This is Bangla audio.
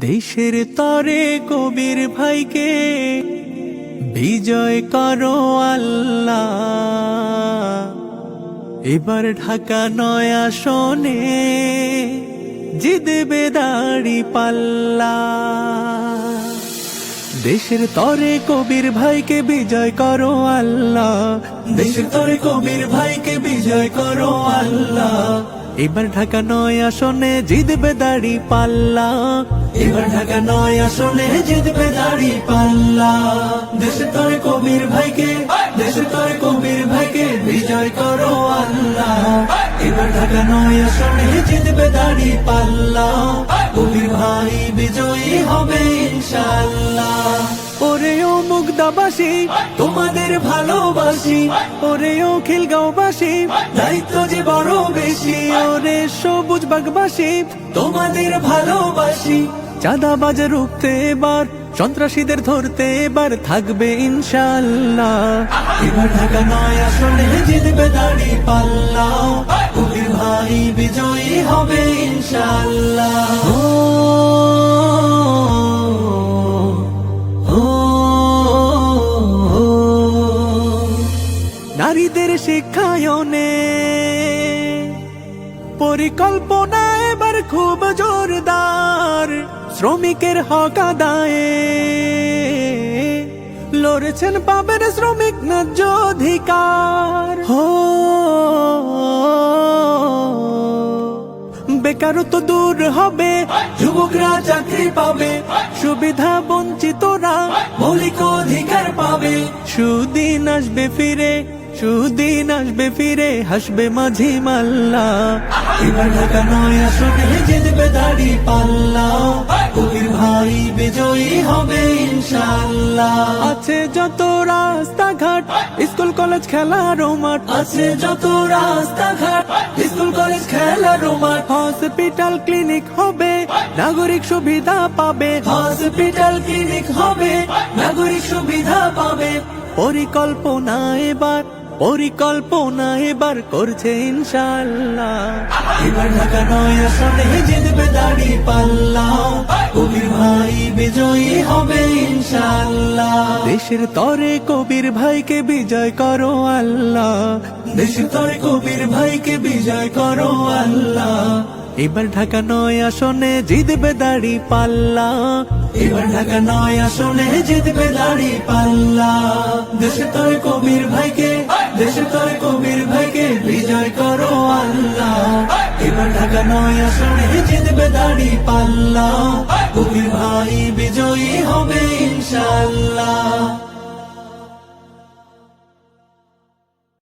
দেশের তরে কবির ভাইকে বিজয় করো আল্লাহ। এবার ঢাকা নয় আসনে জিতবে দাড়ি পাল্লা। দেশের তরে কবির ভাইকে বিজয় করো আল্লাহ। দেশের তরে কবির ভাইকে বিজয় করো আল্লাহ। এবার ঢাকা নয় আসনে জিতবে দাড়ি পাল্লা। এবার ঢাকা নয় আসনে জিতবে দাড়ি পাল্লা। দেশের তরে কবির ভাইকে, দেশের তরে কবির ভাইকে বিজয় করো আল্লাহ। এবার ঢাকা নয় আসনে জিতবে দাড়ি পাল্লা। কবির ভাই বিজয়ী হবে ইনশাআল্লাহ। ওরে ও মুগদাবাসী তোমাদের ভালোবাসি, ওরে ও খিলগাঁওবাসী দায়িত্ব যে বড় বেশি। ওরে সবুজ বাগবাসী তোমাদের ভালোবাসি, চাঁদাবাজ রুখতে এবার, সন্ত্রাসীদের ধরতে এবার থাকবে ইনশাআল্লাহ। এবার ঢাকা নয় আসনে জিতবে দাড়ি পাল্লা। কবির ভাই বিজয়ী হবে ইনশাআল্লাহ। নারীদের শিক্ষায়নে পরিকল্পনা এবার খুব জোরদার। শ্রমিকের হক আদায়ে লড়েছেন, পাবেন শ্রমিক ন্যায্য অধিকার। বেকারত্ব দূর হবে, যুবকরা চাকরি পাবে, সুবিধা বঞ্চিতরা মৌলিক অধিকার পাবে। সুদিন আসবে ফিরে, সুদিন আসবে ফিরে, হাসবে মাঝি মাল্লা। এবার ঢাকা নয় আসনে জিতবে দাড়ি পাল্লা। কবির ভাই বিজয়ী হবে ইনশাআল্লাহ। আছে যত রাস্তাঘাট, স্কুল কলেজ খেলার মাঠ, আছে যত রাস্তাঘাট, স্কুল কলেজ খেলার মাঠ। হসপিটাল ক্লিনিক হবে, নাগরিক সুবিধা পাবে। হসপিটাল ক্লিনিক হবে, নাগরিক সুবিধা পাবে। পরিকল্পনা এবার, পরিকল্পনা এবার করছে ইনশাআল্লাহ। এবার ঢাকা নয় আসনে জিতবে দাড়ি পাল্লা। কবির ভাই বিজয়ী হবে ইনশাআল্লাহ। দেশের তরে কবির ভাইকে বিজয় করো আল্লাহ। দেশের তরে কবির ভাইকে বিজয় করো আল্লাহ। এবার ঢাকা নয় আসনে জিতবে দাড়ি পাল্লা। এবার ঢাকা নয় আসনে জিতবে দাড়ি পাল্লা। দেশের তরে কবির ভাইকে, দেশের তরে কবির ভাইকে বিজয় করো আল্লাহ। এবার ঢাকা নয় আসনে জিতবে দাড়ি পাল্লা। কবির ভাই বিজয়ী হবে ইনশাআল্লাহ।